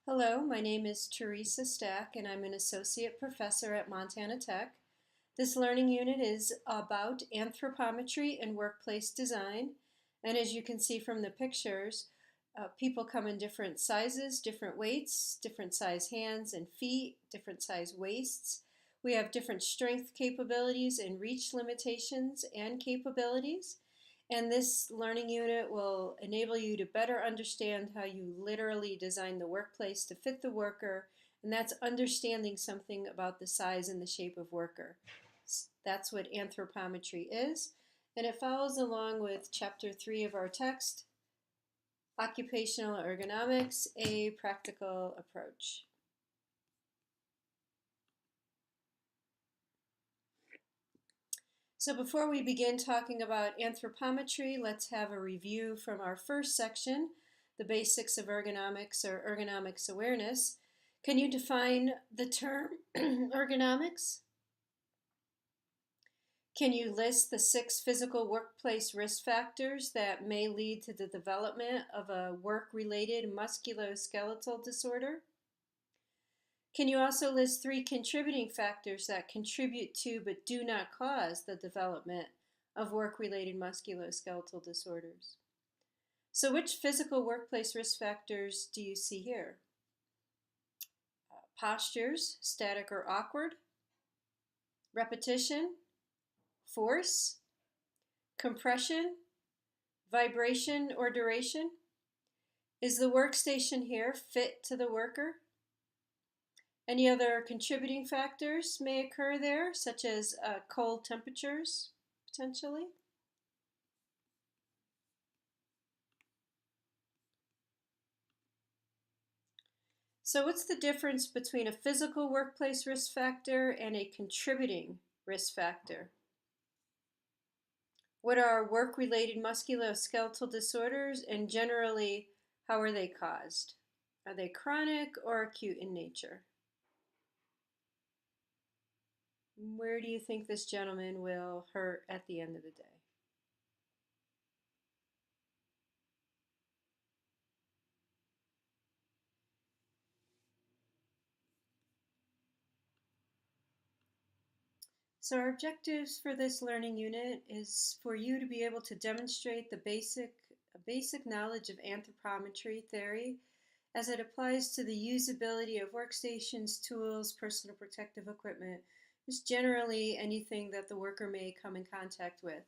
Hello, my name is Theresa Stack and I'm an associate professor at Montana Tech. This learning unit is about anthropometry and workplace design. And as you can see from the pictures, people come in different sizes, different weights, different size hands and feet, different size waists. We have different strength capabilities and reach limitations and capabilities. And this learning unit will enable you to better understand how you literally design the workplace to fit the worker, and that's understanding something about the size and the shape of worker. That's what anthropometry is, and it follows along with chapter 3 of our text, Occupational Ergonomics, a Practical Approach. So before we begin talking about anthropometry, let's have a review from our first section, the basics of ergonomics or ergonomics awareness. Can you define the term ergonomics? Can you list the 6 physical workplace risk factors that may lead to the development of a work-related musculoskeletal disorder? Can you also list 3 contributing factors that contribute to but do not cause the development of work-related musculoskeletal disorders? So which physical workplace risk factors do you see here? Postures, static or awkward, repetition, force, compression, vibration or duration. Is the workstation here fit to the worker? Any other contributing factors may occur there, such as cold temperatures, potentially. So what's the difference between a physical workplace risk factor and a contributing risk factor? What are work-related musculoskeletal disorders, and generally, how are they caused? Are they chronic or acute in nature? Where do you think this gentleman will hurt at the end of the day? So our objectives for this learning unit is for you to be able to demonstrate the basic knowledge of anthropometry theory as it applies to the usability of workstations, tools, personal protective equipment, just generally anything that the worker may come in contact with.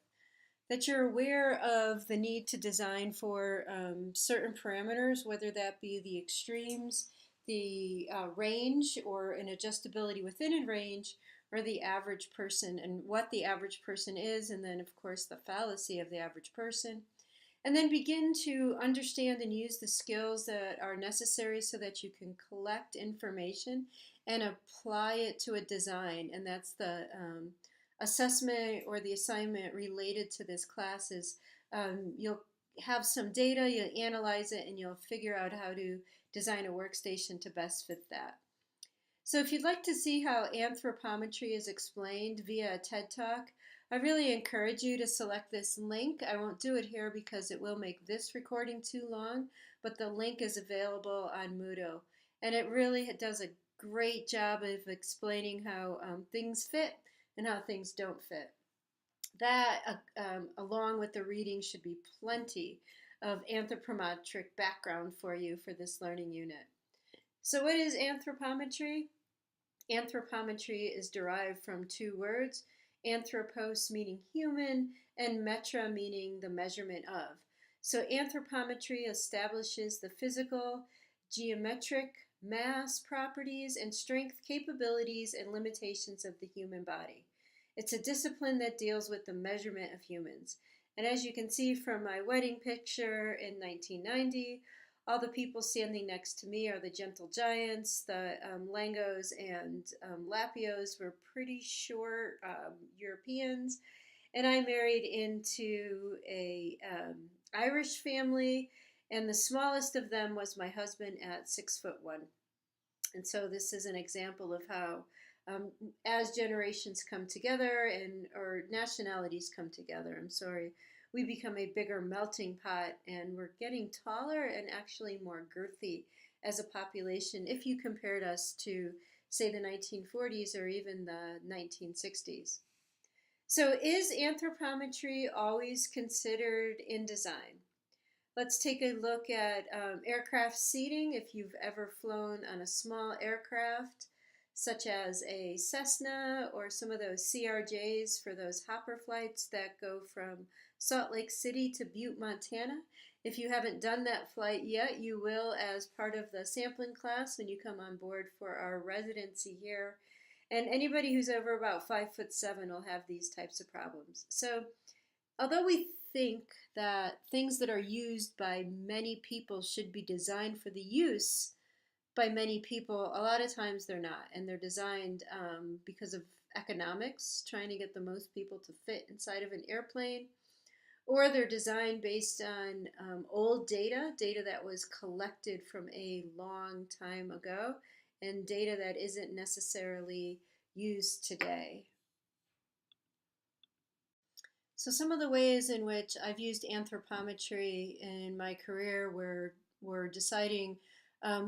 That you're aware of the need to design for certain parameters, whether that be the extremes, the range, or an adjustability within a range, or the average person and what the average person is, and then, of course, the fallacy of the average person. And then begin to understand and use the skills that are necessary so that you can collect information and apply it to a design. And that's the assessment or the assignment related to this class is you'll have some data, you'll analyze it, and you'll figure out how to design a workstation to best fit that. So if you'd like to see how anthropometry is explained via a TED Talk, I really encourage you to select this link. I won't do it here because it will make this recording too long, but the link is available on Moodle. And it really does a great job of explaining how things fit and how things don't fit. That, along with the reading, should be plenty of anthropometric background for you for this learning unit. So what is anthropometry? Anthropometry is derived from 2 words, anthropos meaning human and metra meaning the measurement of. So anthropometry establishes the physical, geometric, mass properties, and strength capabilities and limitations of the human body. It's a discipline that deals with the measurement of humans. And as you can see from my wedding picture in 1990, all the people standing next to me are the gentle giants. The Langos and Lapios were pretty short Europeans. And I married into a Irish family, and the smallest of them was my husband at 6'1". And so this is an example of how as generations come together or nationalities come together, we become a bigger melting pot, and we're getting taller and actually more girthy as a population if you compared us to, say, the 1940s or even the 1960s. So, is anthropometry always considered in design? Let's take a look at aircraft seating. If you've ever flown on a small aircraft, such as a Cessna or some of those CRJs for those hopper flights that go from Salt Lake City to Butte, Montana. If you haven't done that flight yet, you will as part of the sampling class when you come on board for our residency here. And anybody who's over about 5'7" will have these types of problems. So, although we think that things that are used by many people should be designed for the use by many people, a lot of times they're not. And they're designed because of economics, trying to get the most people to fit inside of an airplane. Or they're designed based on old data that was collected from a long time ago, and data that isn't necessarily used today. So some of the ways in which I've used anthropometry in my career where we're deciding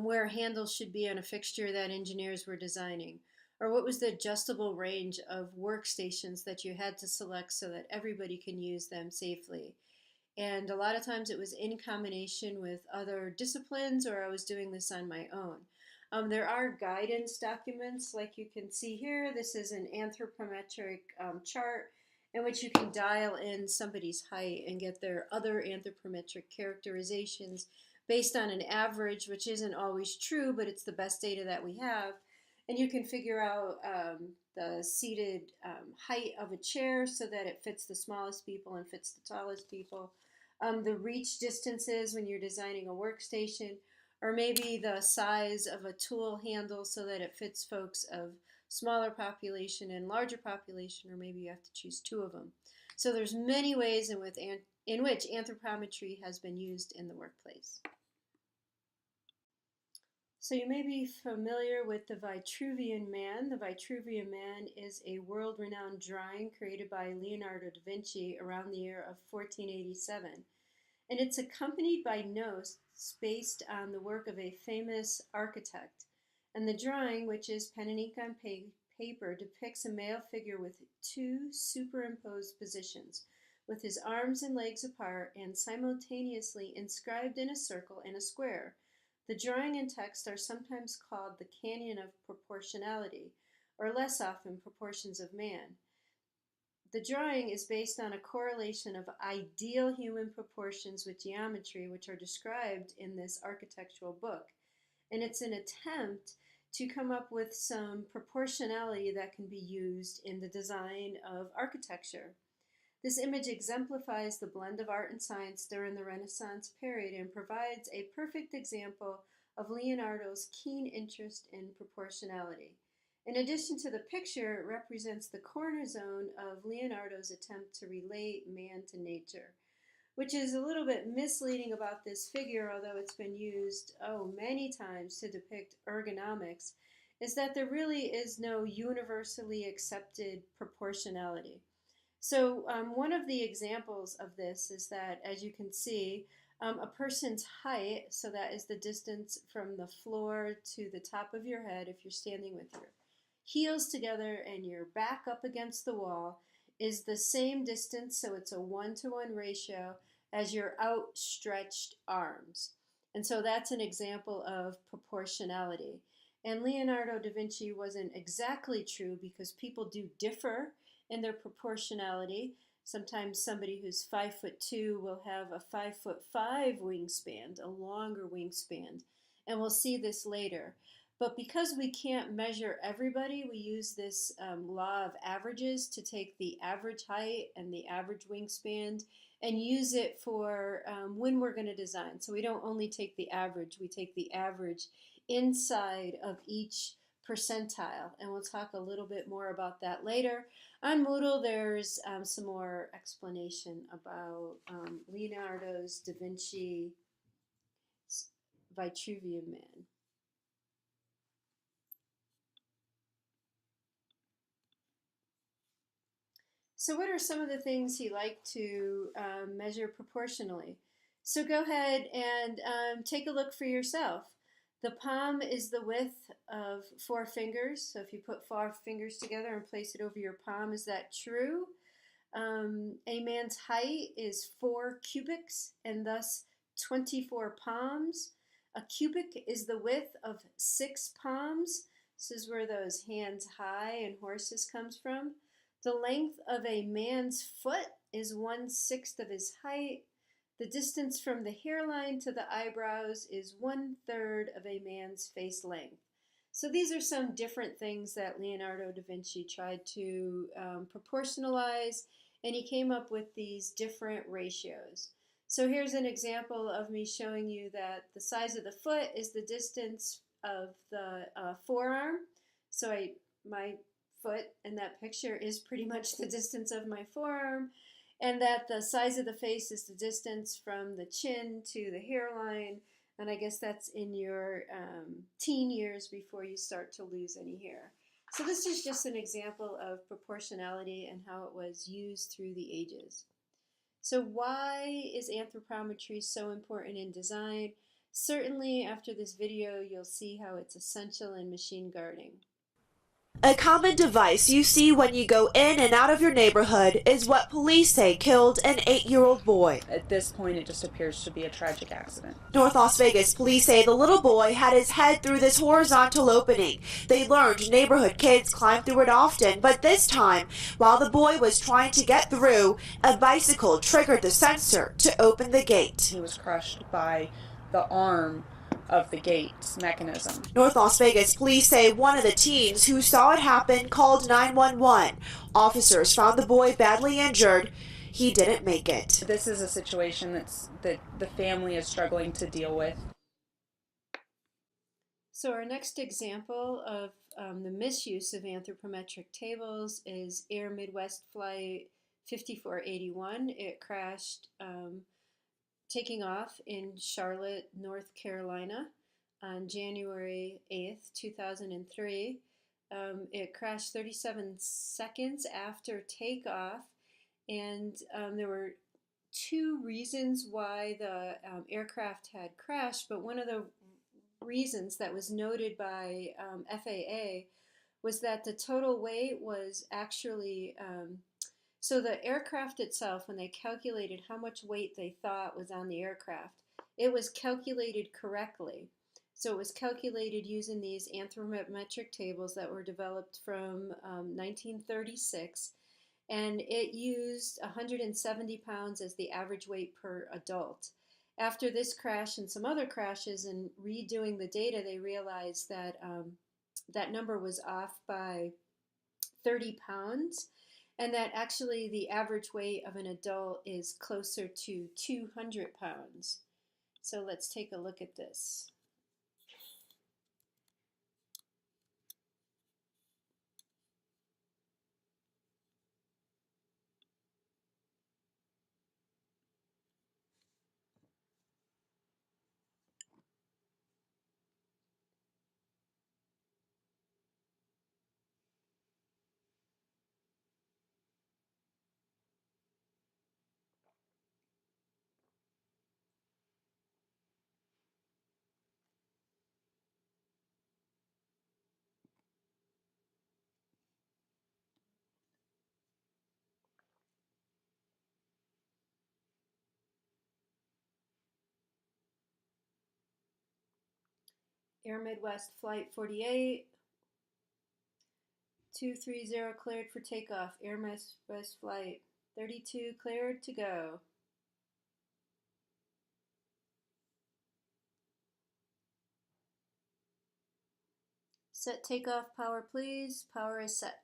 where handles should be on a fixture that engineers were designing, or what was the adjustable range of workstations that you had to select so that everybody can use them safely. And a lot of times it was in combination with other disciplines, or I was doing this on my own. There are guidance documents like you can see here. This is an anthropometric chart in which you can dial in somebody's height and get their other anthropometric characterizations based on an average, which isn't always true, but it's the best data that we have. And you can figure out the seated height of a chair so that it fits the smallest people and fits the tallest people. The reach distances when you're designing a workstation, or maybe the size of a tool handle so that it fits folks of smaller population and larger population, or maybe you have to choose two of them. So there's many ways in which anthropometry has been used in the workplace. So you may be familiar with the Vitruvian Man. The Vitruvian Man is a world-renowned drawing created by Leonardo da Vinci around the year of 1487. And it's accompanied by notes based on the work of a famous architect. And the drawing, which is pen and ink on paper, depicts a male figure with two superimposed positions, with his arms and legs apart and simultaneously inscribed in a circle and a square. The drawing and text are sometimes called the canon of proportionality, or less often proportions of man. The drawing is based on a correlation of ideal human proportions with geometry, which are described in this architectural book. And it's an attempt to come up with some proportionality that can be used in the design of architecture. This image exemplifies the blend of art and science during the Renaissance period and provides a perfect example of Leonardo's keen interest in proportionality. In addition to the picture, it represents the cornerstone of Leonardo's attempt to relate man to nature, which is a little bit misleading about this figure, although it's been used many times to depict ergonomics, is that there really is no universally accepted proportionality. So one of the examples of this is that, as you can see, a person's height, so that is the distance from the floor to the top of your head if you're standing with your heels together and your back up against the wall, is the same distance, so it's a 1-to-1 ratio, as your outstretched arms. And so that's an example of proportionality. And Leonardo da Vinci wasn't exactly true because people do differ in their proportionality. Sometimes somebody who's 5'2" will have a 5'5" wingspan, a longer wingspan, and we'll see this later. But because we can't measure everybody, we use this law of averages to take the average height and the average wingspan and use it for when we're going to design. So we don't only take the average, we take the average inside of each percentile. And we'll talk a little bit more about that later. On Moodle, there's some more explanation about Leonardo's da Vinci Vitruvian Man. So what are some of the things he liked to measure proportionally? So go ahead and take a look for yourself. The palm is the width of 4 fingers. So if you put 4 fingers together and place it over your palm, is that true? A man's height is 4 cubits and thus 24 palms. A cubit is the width of 6 palms. This is where those hands high and horses comes from. The length of a man's foot is 1/6 of his height. The distance from the hairline to the eyebrows is 1/3 of a man's face length. So these are some different things that Leonardo da Vinci tried to proportionalize, and he came up with these different ratios. So here's an example of me showing you that the size of the foot is the distance of the forearm. So my foot in that picture is pretty much the distance of my forearm, and that the size of the face is the distance from the chin to the hairline. And I guess that's in your teen years before you start to lose any hair. So this is just an example of proportionality and how it was used through the ages. So why is anthropometry so important in design? Certainly after this video, you'll see how it's essential in machine guarding. A common device you see when you go in and out of your neighborhood is what police say killed an 8-year-old boy. At this point, it just appears to be a tragic accident. North Las Vegas police say the little boy had his head through this horizontal opening. They learned neighborhood kids climb through it often, but this time, while the boy was trying to get through, a bicycle triggered the sensor to open the gate. He was crushed by the arm of the gate's mechanism. North Las Vegas police say one of the teens who saw it happen called 911. Officers found the boy badly injured. He didn't make it. This is a situation that the family is struggling to deal with. So our next example of the misuse of anthropometric tables is Air Midwest Flight 5481. It crashed taking off in Charlotte, North Carolina on January 8th, 2003. It crashed 37 seconds after takeoff, and there were 2 reasons why the aircraft had crashed, but one of the reasons that was noted by FAA was that the total weight was actually so the aircraft itself, when they calculated how much weight they thought was on the aircraft, it was calculated correctly. So it was calculated using these anthropometric tables that were developed from 1936, and it used 170 pounds as the average weight per adult. After this crash and some other crashes and redoing the data, they realized that that number was off by 30 pounds. And that actually the average weight of an adult is closer to 200 pounds. So let's take a look at this. Air Midwest Flight 48, 230 cleared for takeoff. Air Midwest Flight 32 cleared to go. Set takeoff power, please. Power is set.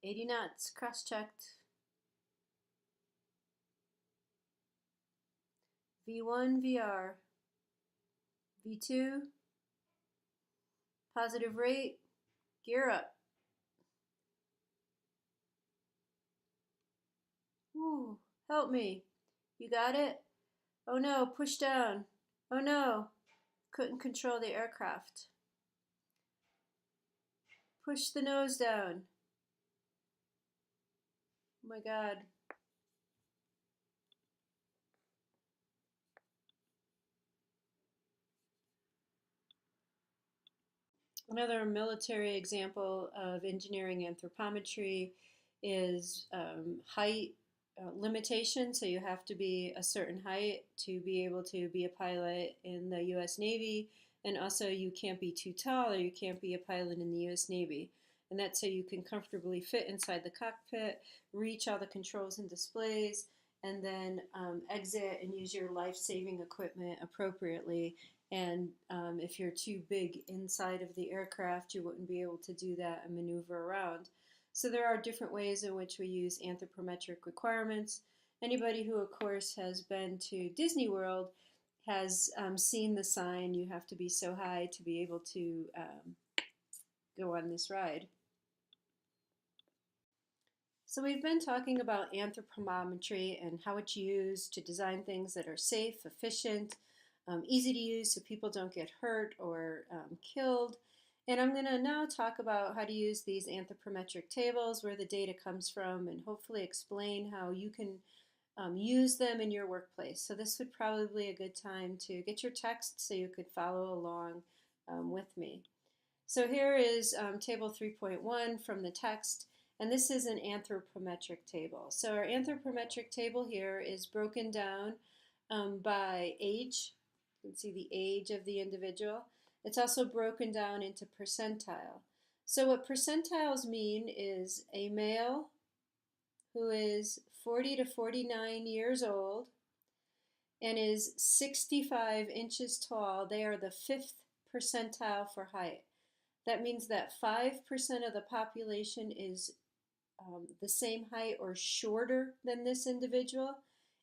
$80 knots, cross-checked. V1, VR. V2, positive rate, gear up. Ooh, help me. You got it? Oh no, push down. Oh no, couldn't control the aircraft. Push the nose down. Oh my God. Another military example of engineering anthropometry is height limitation. So you have to be a certain height to be able to be a pilot in the U.S. Navy. And also you can't be too tall or you can't be a pilot in the U.S. Navy. And that's so you can comfortably fit inside the cockpit, reach all the controls and displays, and then exit and use your life-saving equipment appropriately. And if you're too big inside of the aircraft, you wouldn't be able to do that and maneuver around. So there are different ways in which we use anthropometric requirements. Anybody who, of course, has been to Disney World has seen the sign, you have to be so high to be able to go on this ride. So we've been talking about anthropometry and how it's used to design things that are safe, efficient, easy to use so people don't get hurt or killed. And I'm going to now talk about how to use these anthropometric tables, where the data comes from, and hopefully explain how you can use them in your workplace. So this would probably be a good time to get your text so you could follow along with me. So here is table 3.1 from the text, and this is an anthropometric table. So our anthropometric table here is broken down by age. You can see the age of the individual. It's also broken down into percentile. So what percentiles mean is a male who is 40 to 49 years old and is 65 inches tall. They are the 5th percentile for height. That means that 5% of the population is the same height or shorter than this individual,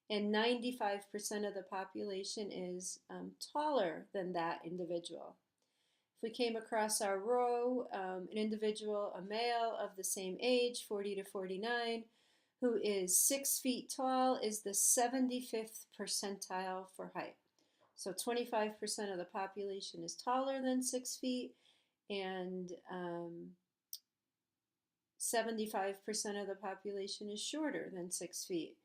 and 95% of the population is taller than that individual. If we came across our row, an individual, a male of the same age, 40 to 49, who is 6 feet tall, is the 75th percentile for height. So 25% of the population is taller than 6 feet, and 75% of the population is shorter than 6 feet.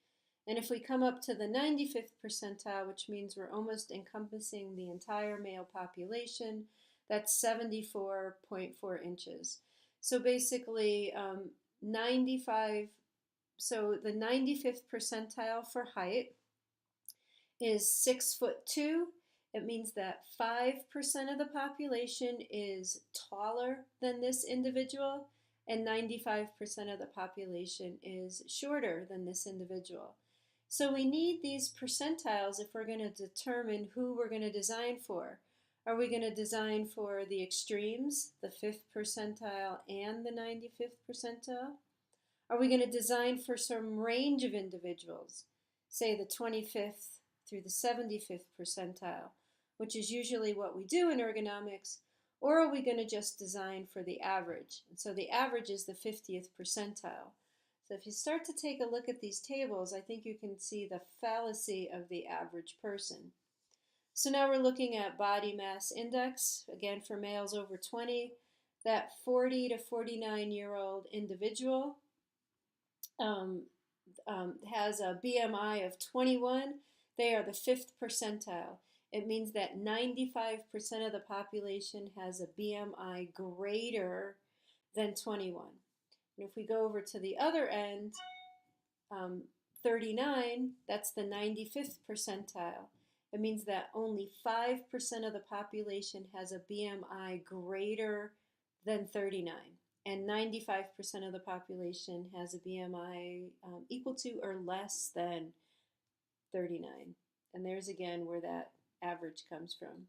And if we come up to the 95th percentile, which means we're almost encompassing the entire male population, that's 74.4 inches. So basically, so the 95th percentile for height is 6'2". It means that 5% of the population is taller than this individual, and 95% of the population is shorter than this individual. So we need these percentiles if we're going to determine who we're going to design for. Are we going to design for the extremes, the 5th percentile and the 95th percentile? Are we going to design for some range of individuals, say the 25th through the 75th percentile, which is usually what we do in ergonomics, or are we going to just design for the average? And so the average is the 50th percentile. So if you start to take a look at these tables, I think you can see the fallacy of the average person. So now we're looking at body mass index, again for males over 20. That 40 to 49-year-old individual has a BMI of 21. They are the 5th percentile. It means that 95% of the population has a BMI greater than 21. And if we go over to the other end, 39, that's the 95th percentile. It means that only 5% of the population has a BMI greater than 39. And 95% of the population has a BMI equal to or less than 39. And there's again where that average comes from.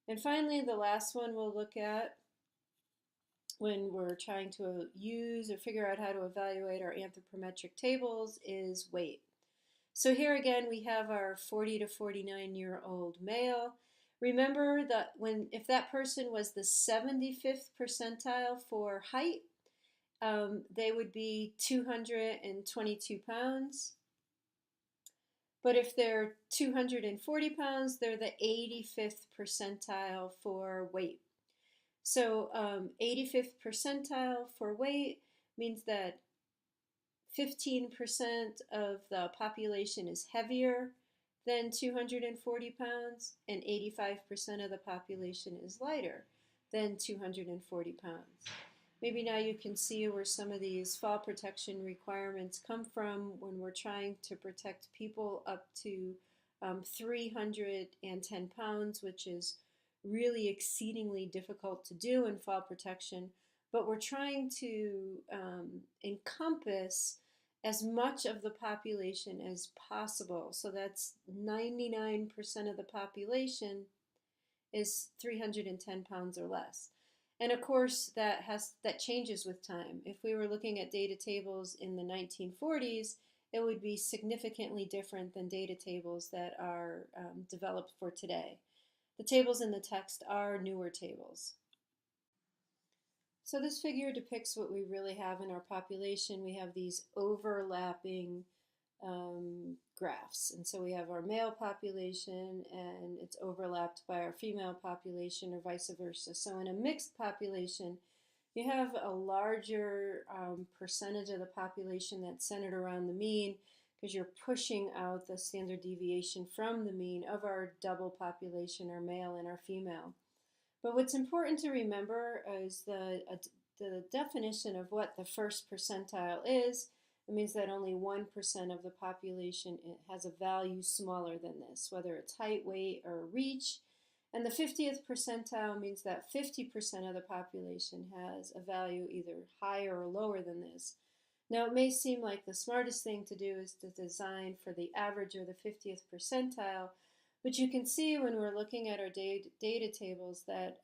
And finally, the last one we'll look at when we're trying to use or figure out how to evaluate our anthropometric tables is weight. So here again we have our 40 to 49-year-old male. Remember that if that person was the 75th percentile for height, they would be 222 pounds. But if they're 240 pounds, they're the 85th percentile for weight. So 85th percentile for weight means that 15% of the population is heavier than 240 pounds, and 85% of the population is lighter than 240 pounds. Maybe now you can see where some of these fall protection requirements come from when we're trying to protect people up to 310 pounds, which is really exceedingly difficult to do in fall protection. But we're trying to encompass as much of the population as possible. So that's 99% of the population is 310 pounds or less. And of course, that changes with time. If we were looking at data tables in the 1940s, it would be significantly different than data tables that are developed for today. The tables in the text are newer tables. So this figure depicts what we really have in our population. We have these overlapping graphs. And so we have our male population and it's overlapped by our female population or vice versa. So in a mixed population, you have a larger percentage of the population that's centered around the mean because you're pushing out the standard deviation from the mean of our double population, our male and our female. But what's important to remember is the definition of what the first percentile is. It means that only 1% of the population has a value smaller than this, whether it's height, weight, or reach. And the 50th percentile means that 50% of the population has a value either higher or lower than this. Now, it may seem like the smartest thing to do is to design for the average or the 50th percentile, but you can see when we're looking at our data tables that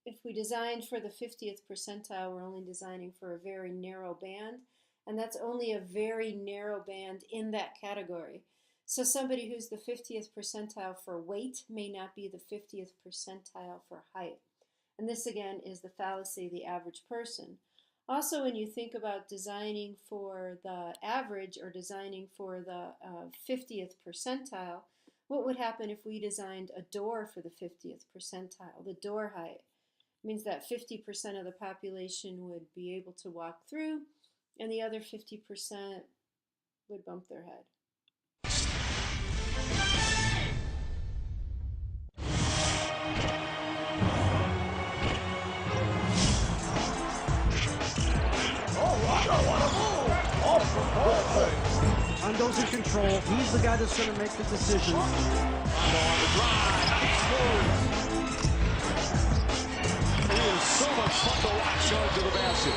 if we designed for the 50th percentile, we're only designing for a very narrow band, and that's only a very narrow band in that category. So somebody who's the 50th percentile for weight may not be the 50th percentile for height. And this again is the fallacy of the average person. Also, when you think about designing for the average or designing for the 50th percentile, what would happen if we designed a door for the 50th percentile, the door height? It means that 50% of the population would be able to walk through, and the other 50% would bump their head. Rondo's in control. He's the guy that's going to make the decisions. Rondo on the drive. It is so much fun to watch charge to the basket.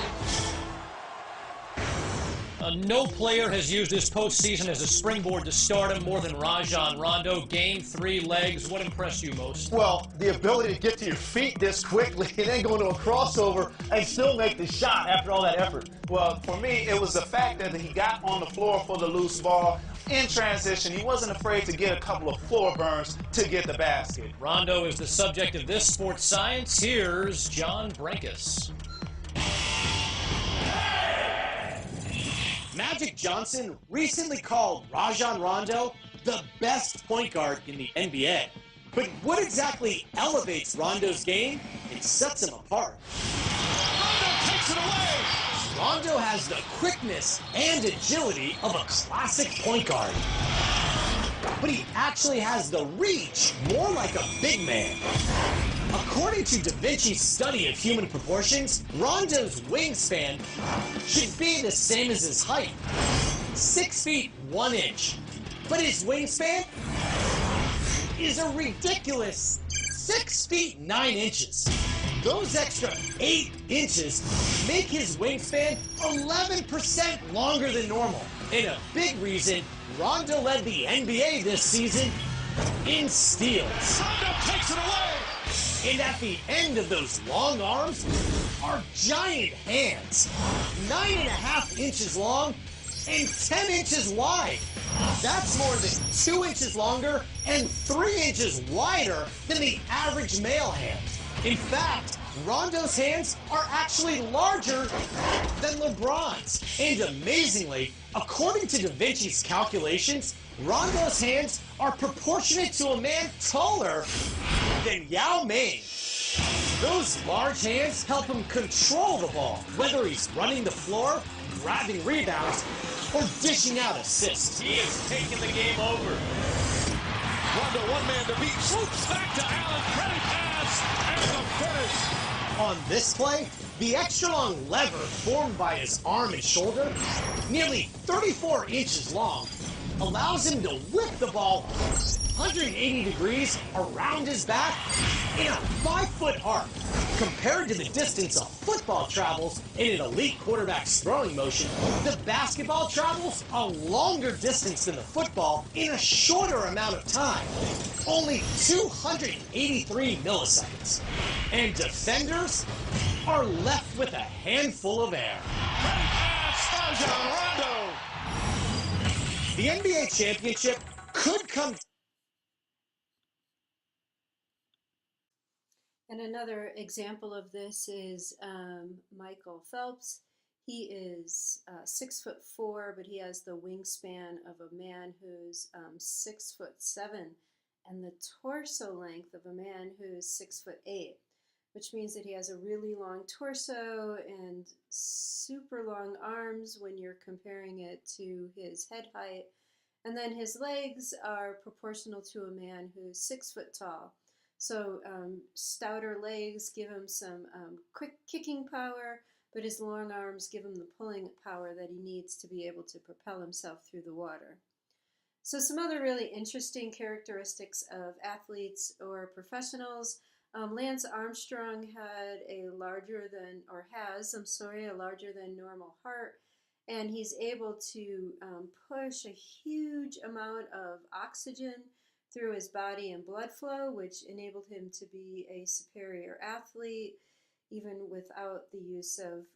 No player has used this postseason as a springboard to stardom more than Rajon Rondo. Game 3 legs. What impressed you most? Well, the ability to get to your feet this quickly and then go into a crossover and still make the shot after all that effort. Well, for me, it was the fact that he got on the floor for the loose ball. In transition, he wasn't afraid to get a couple of floor burns to get the basket. Rondo is the subject of this sports science. Here's John Brankus. Magic Johnson recently called Rajon Rondo the best point guard in the NBA. But what exactly elevates Rondo's game and sets him apart? Rondo takes it away. Rondo has the quickness and agility of a classic point guard. But he actually has the reach more like a big man. According to Da Vinci's study of human proportions, Rondo's wingspan should be the same as his height, 6 feet 1 inch. But his wingspan is a ridiculous 6 feet 9 inches. Those extra 8 inches make his wingspan 11% longer than normal. And a big reason Rondo led the NBA this season in steals. Rondo takes it away. And at the end of those long arms are giant hands, 9.5 inches long and 10 inches wide. That's more than 2 inches longer and 3 inches wider than the average male hand. In fact, Rondo's hands are actually larger than LeBron's. And amazingly, according to Da Vinci's calculations, Rondo's hands are proportionate to a man taller than Yao Ming. Those large hands help him control the ball, whether he's running the floor, grabbing rebounds, or dishing out assists. He is taking the game over. Rondo, one man to beat, swoops back to Allen, credit pass, and the finish. On this play, the extra long lever formed by his arm and shoulder, nearly 34 inches long, allows him to whip the ball 180 degrees around his back in a 5-foot arc. Compared to the distance a football travels in an elite quarterback's throwing motion, the basketball travels a longer distance than the football in a shorter amount of time, only 283 milliseconds. And defenders are left with a handful of air. Rondo. The NBA championship could come. And another example of this is Michael Phelps. He is 6'4", but he has the wingspan of a man who's 6'7", and the torso length of a man who's 6'8", which means that he has a really long torso and super long arms when you're comparing it to his head height. And then his legs are proportional to a man who's 6 foot tall. So stouter legs give him some quick kicking power, but his long arms give him the pulling power that he needs to be able to propel himself through the water. So some other really interesting characteristics of athletes or professionals. Lance Armstrong had a larger than normal heart, and he's able to push a huge amount of oxygen through his body and blood flow, which enabled him to be a superior athlete, even without the use of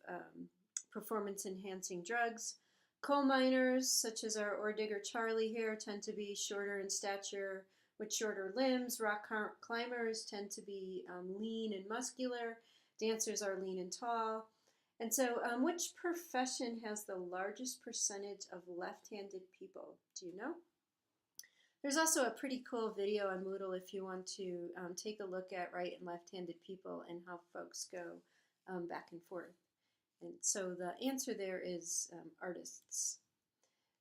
performance-enhancing drugs. Coal miners, such as our ore digger Charlie here, tend to be shorter in stature with shorter limbs. Rock climbers tend to be lean and muscular. Dancers are lean and tall. And so which profession has the largest percentage of left-handed people? Do you know? There's also a pretty cool video on Moodle if you want to take a look at right and left-handed people and how folks go back and forth. And so the answer there is artists.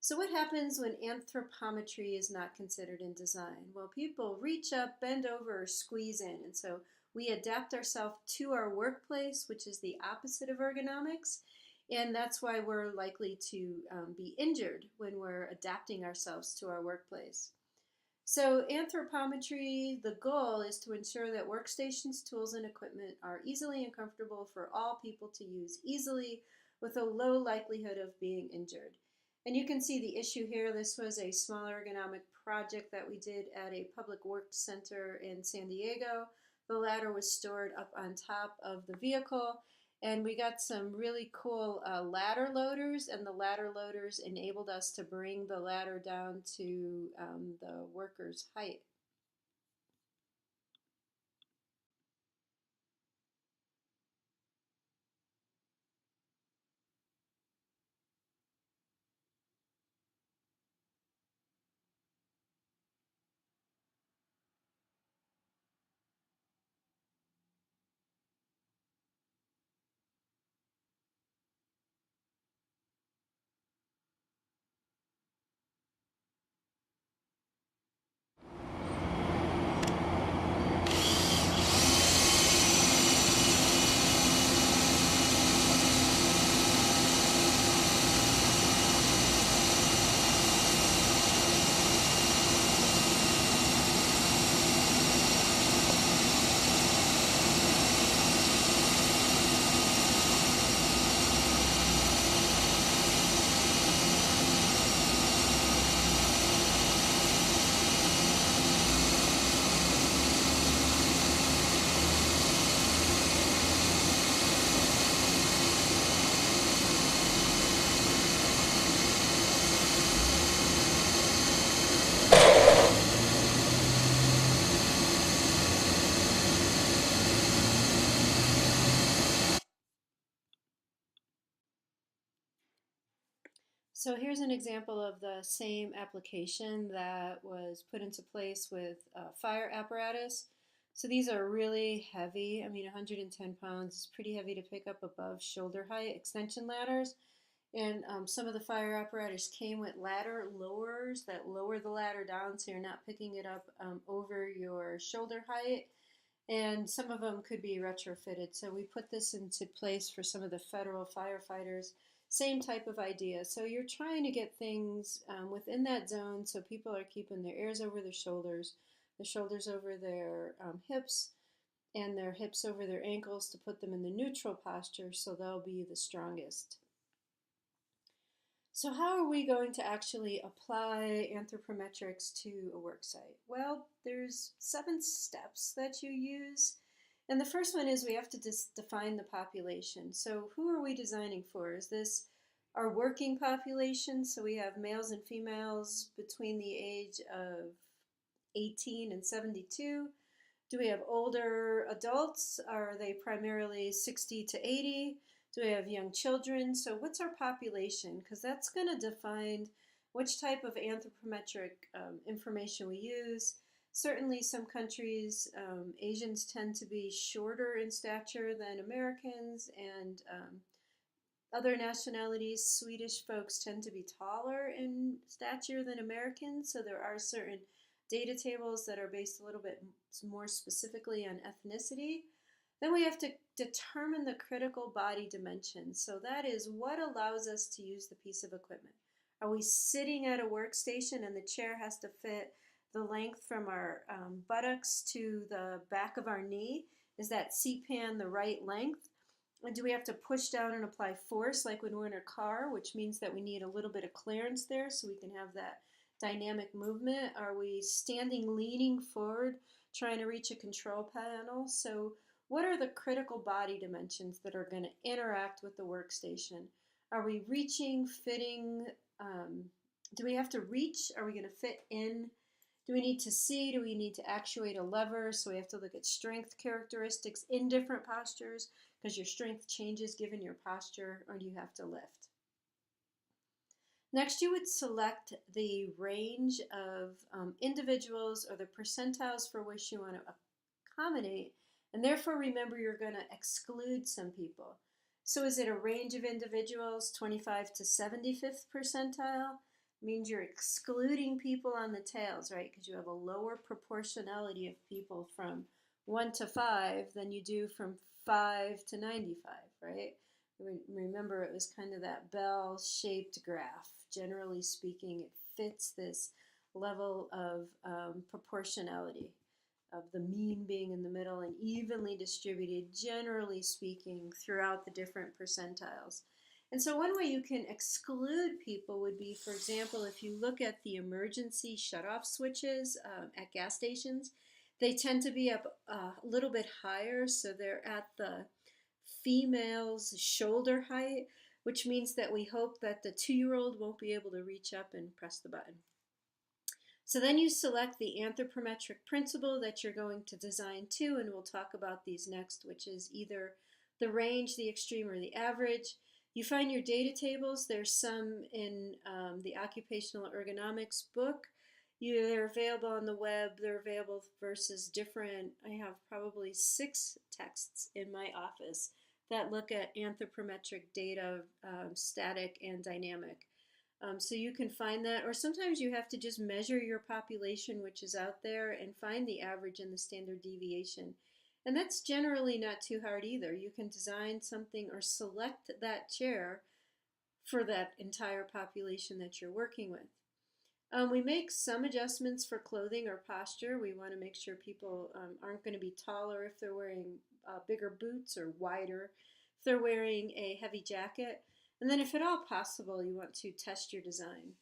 So what happens when anthropometry is not considered in design? Well, people reach up, bend over, or squeeze in. And so we adapt ourselves to our workplace, which is the opposite of ergonomics. And that's why we're likely to be injured when we're adapting ourselves to our workplace. So anthropometry, the goal is to ensure that workstations, tools, and equipment are easily and comfortable for all people to use easily with a low likelihood of being injured. And you can see the issue here. This was a small ergonomic project that we did at a public works center in San Diego. The ladder was stored up on top of the vehicle, and we got some really cool ladder loaders, and the ladder loaders enabled us to bring the ladder down to the worker's height. So here's an example of the same application that was put into place with a fire apparatus. So these are really heavy. I mean, 110 pounds is pretty heavy to pick up above shoulder height extension ladders. And some of the fire apparatus came with ladder lowers that lower the ladder down so you're not picking it up over your shoulder height. And some of them could be retrofitted. So we put this into place for some of the federal firefighters. Same type of idea. So you're trying to get things within that zone so people are keeping their ears over their shoulders, the shoulders over their hips, and their hips over their ankles to put them in the neutral posture so they'll be the strongest. So how are we going to actually apply anthropometrics to a work site? Well, there's 7 steps that you use. And the first one is we have to define the population. So who are we designing for? Is this our working population? So we have males and females between the age of 18 and 72. Do we have older adults? Are they primarily 60 to 80? Do we have young children? So what's our population? Because that's going to define which type of anthropometric information we use. Certainly some countries, Asians tend to be shorter in stature than Americans, and other nationalities, Swedish folks tend to be taller in stature than Americans. So there are certain data tables that are based a little bit more specifically on ethnicity. Then we have to determine the critical body dimensions. So that is what allows us to use the piece of equipment. Are we sitting at a workstation and the chair has to fit the length from our buttocks to the back of our knee? Is that seat pan the right length? And do we have to push down and apply force like when we're in a car, which means that we need a little bit of clearance there so we can have that dynamic movement? Are we standing, leaning forward, trying to reach a control panel? So what are the critical body dimensions that are going to interact with the workstation? Are we reaching, fitting? Do we have to reach? Are we going to fit in? Do we need to see? Do we need to actuate a lever? So we have to look at strength characteristics in different postures because your strength changes given your posture, or do you have to lift? Next, you would select the range of individuals or the percentiles for which you want to accommodate, and therefore remember you're going to exclude some people. So is it a range of individuals, 25 to 75th percentile? Means you're excluding people on the tails, right? Because you have a lower proportionality of people from 1 to 5 than you do from 5 to 95, right? Remember, it was kind of that bell-shaped graph. Generally speaking, it fits this level of proportionality, of the mean being in the middle and evenly distributed, generally speaking, throughout the different percentiles. And so one way you can exclude people would be, for example, if you look at the emergency shutoff switches at gas stations, they tend to be up a little bit higher, so they're at the female's shoulder height, which means that we hope that the 2-year-old won't be able to reach up and press the button. So then you select the anthropometric principle that you're going to design to, and we'll talk about these next, which is either the range, the extreme, or the average. You find your data tables. There's some in the Occupational Ergonomics book. They're available on the web. They're available versus different. I have probably 6 texts in my office that look at anthropometric data, static and dynamic. So you can find that, or sometimes you have to just measure your population, which is out there, and find the average and the standard deviation. And that's generally not too hard either. You can design something or select that chair for that entire population that you're working with. We make some adjustments for clothing or posture. We want to make sure people aren't going to be taller if they're wearing bigger boots, or wider if they're wearing a heavy jacket. And then if at all possible, you want to test your design.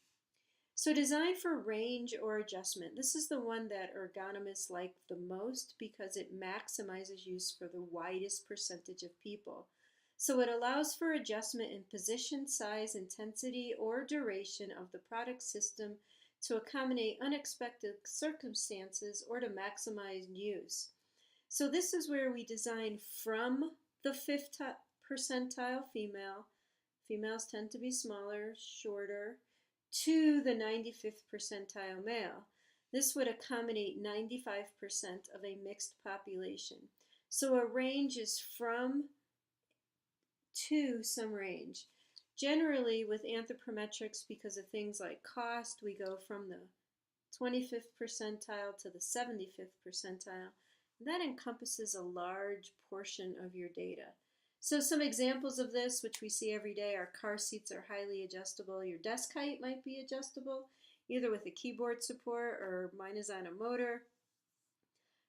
So design for range or adjustment. This is the one that ergonomists like the most because it maximizes use for the widest percentage of people. So it allows for adjustment in position, size, intensity, or duration of the product system to accommodate unexpected circumstances or to maximize use. So this is where we design from the 5th percentile female. Females tend to be smaller, shorter, to the 95th percentile male. This would accommodate 95% of a mixed population. So a range is from to some range. Generally, with anthropometrics, because of things like cost, we go from the 25th percentile to the 75th percentile. That encompasses a large portion of your data. So some examples of this, which we see every day, are car seats are highly adjustable. Your desk height might be adjustable, either with a keyboard support or mine is on a motor.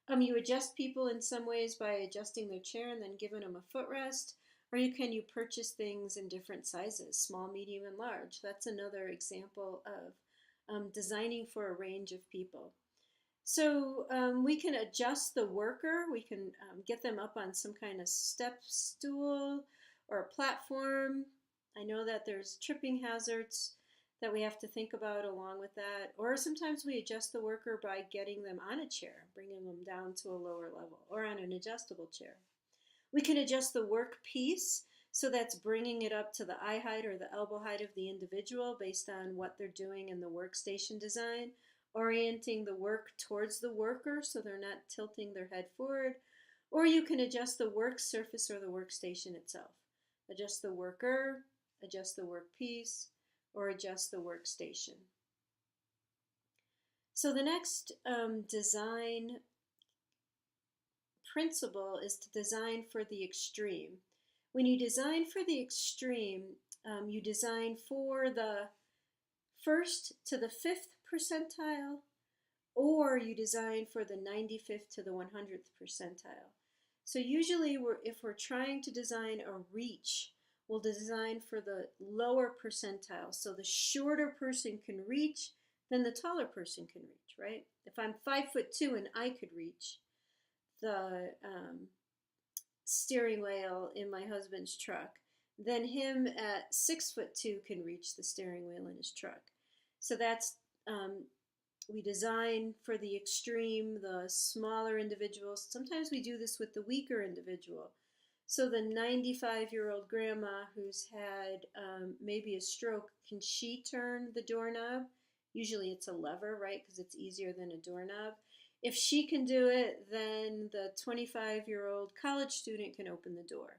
You adjust people in some ways by adjusting their chair and then giving them a footrest, or you purchase things in different sizes, small, medium, and large. That's another example of designing for a range of people. So we can adjust the worker. We can get them up on some kind of step stool or a platform. I know that there's tripping hazards that we have to think about along with that. Or sometimes we adjust the worker by getting them on a chair, bringing them down to a lower level, or on an adjustable chair. We can adjust the work piece, so that's bringing it up to the eye height or the elbow height of the individual based on what they're doing in the workstation design, orienting the work towards the worker so they're not tilting their head forward. Or you can adjust the work surface or the workstation itself. Adjust the worker, adjust the work piece, or adjust the workstation. So the next design principle is to design for the extreme. When you design for the extreme, you design for the 1st to the 5th percentile, or you design for the 95th to the 100th percentile. So usually if we're trying to design a reach, we'll design for the lower percentile. So the shorter person can reach, then the taller person can reach, right? If I'm 5'2" and I could reach, the steering wheel in my husband's truck, then him at 6'2" can reach the steering wheel in his truck. So that's, we design for the extreme, the smaller individuals. Sometimes we do this with the weaker individual. So the 95-year-old grandma who's had maybe a stroke, can she turn the doorknob? Usually it's a lever, right? Because it's easier than a doorknob. If she can do it, then the 25-year-old college student can open the door.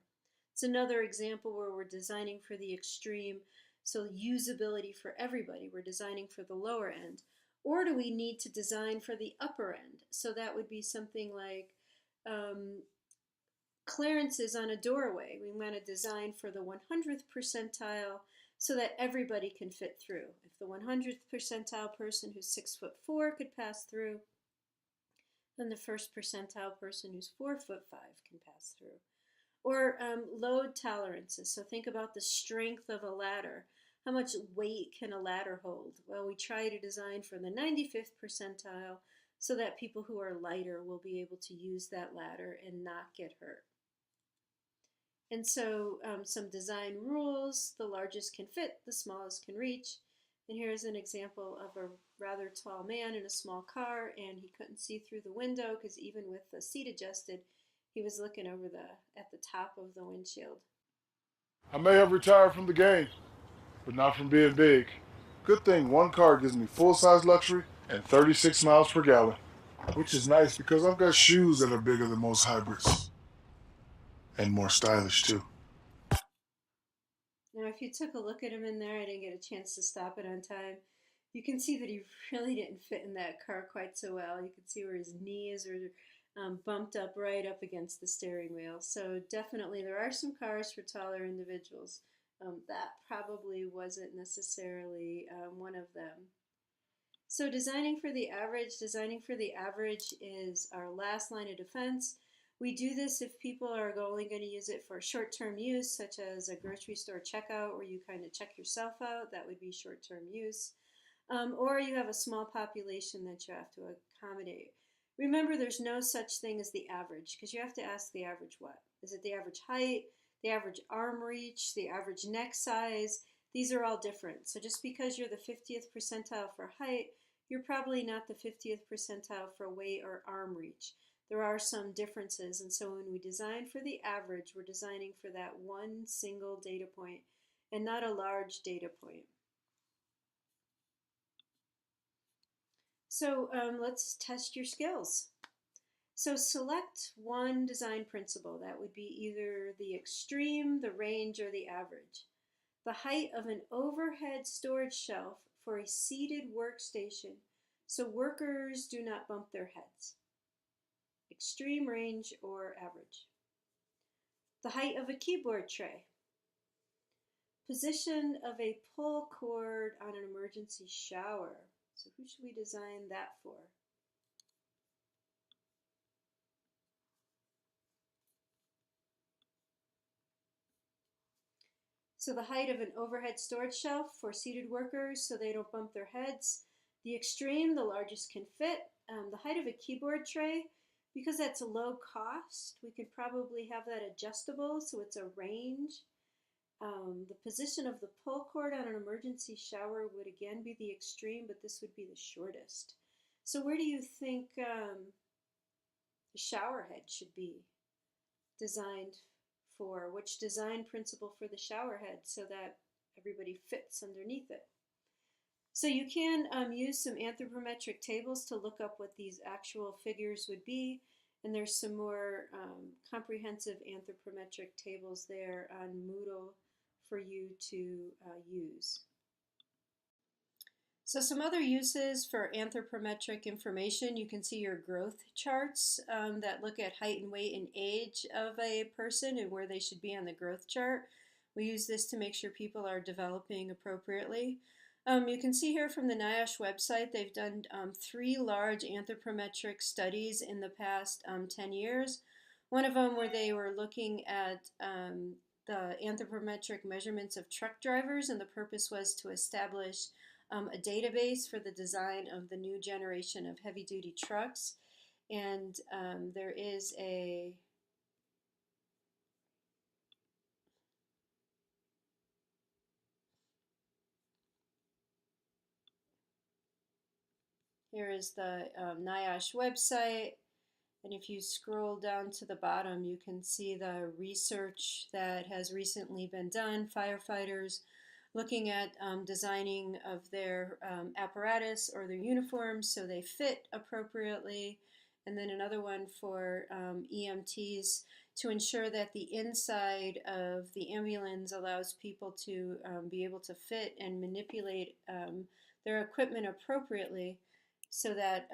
It's another example where we're designing for the extreme, so usability for everybody. We're designing for the lower end. Or do we need to design for the upper end? So that would be something like clearances on a doorway. We want to design for the 100th percentile so that everybody can fit through. If the 100th percentile person who's 6'4" could pass through, then the 1st percentile person who's 4'5" can pass through. Or load tolerances. So think about the strength of a ladder. How much weight can a ladder hold? Well, we try to design for the 95th percentile so that people who are lighter will be able to use that ladder and not get hurt. And so some design rules: the largest can fit, the smallest can reach. And here's an example of a rather tall man in a small car, and he couldn't see through the window because even with the seat adjusted, he was looking over at the top of the windshield. I may have retired from the game, but not from being big. Good thing one car gives me full-size luxury and 36 miles per gallon, which is nice because I've got shoes that are bigger than most hybrids. And more stylish, too. Now, if you took a look at him in there, I didn't get a chance to stop it on time. You can see that he really didn't fit in that car quite so well. You can see where his knees are bumped up right up against the steering wheel. So definitely there are some cars for taller individuals. That probably wasn't necessarily one of them. So designing for the average is our last line of defense. We do this if people are only going to use it for short-term use, such as a grocery store checkout where you kind of check yourself out. That would be short-term use. Or you have a small population that you have to accommodate. Remember, there's no such thing as the average, because you have to ask the average what? Is it the average height, the average arm reach, the average neck size? These are all different. So just because you're the 50th percentile for height, you're probably not the 50th percentile for weight or arm reach. There are some differences, and so when we design for the average, we're designing for that one single data point and not a large data point. So let's test your skills. So select one design principle. That would be either the extreme, the range, or the average. The height of an overhead storage shelf for a seated workstation so workers do not bump their heads. Extreme range or average. The height of a keyboard tray. Position of a pull cord on an emergency shower. So who should we design that for? So the height of an overhead storage shelf for seated workers so they don't bump their heads. The extreme, the largest can fit. The height of a keyboard tray, because that's low cost, we could probably have that adjustable so it's a range. The position of the pull cord on an emergency shower would again be the extreme, but this would be the shortest. So where do you think the shower head should be designed for? Which design principle for the shower head so that everybody fits underneath it? So you can use some anthropometric tables to look up what these actual figures would be, and there's some more comprehensive anthropometric tables there on Moodle for you to use. So some other uses for anthropometric information, you can see your growth charts that look at height and weight and age of a person and where they should be on the growth chart. We use this to make sure people are developing appropriately. You can see here from the NIOSH website, they've done 3 large anthropometric studies in the past 10 years. One of them where they were looking at the anthropometric measurements of truck drivers, and the purpose was to establish a database for the design of the new generation of heavy-duty trucks. And there is a here is the NIOSH website, and if you scroll down to the bottom, you can see the research that has recently been done. Firefighters looking at designing of their apparatus or their uniforms so they fit appropriately. And then another one for EMTs to ensure that the inside of the ambulance allows people to be able to fit and manipulate their equipment appropriately so that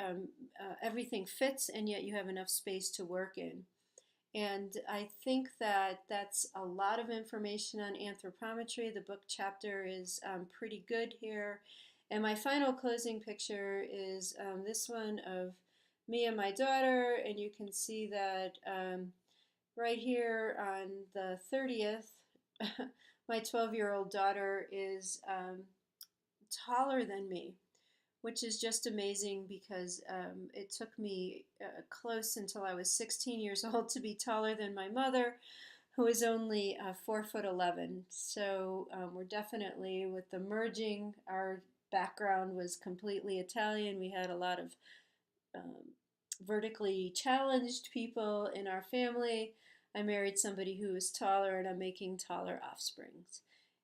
everything fits and yet you have enough space to work in. And I think that that's a lot of information on anthropometry. The book chapter is pretty good here. And my final closing picture is this one of me and my daughter. And you can see that right here on the 30th, my 12-year-old daughter is taller than me, which is just amazing because it took me close until I was 16 years old to be taller than my mother, who is only 4'11". So we're definitely, with the merging, our background was completely Italian. We had a lot of vertically challenged people in our family. I married somebody who was taller, and I'm making taller offsprings.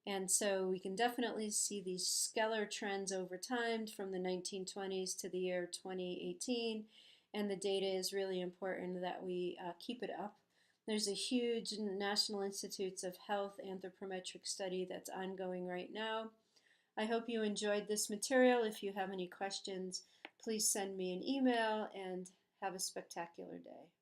And so we can definitely see these scalar trends over time from the 1920s to the year 2018. And the data is really important that we keep it up. There's a huge National Institutes of Health anthropometric study that's ongoing right now. I hope you enjoyed this material. If you have any questions, please send me an email, and have a spectacular day.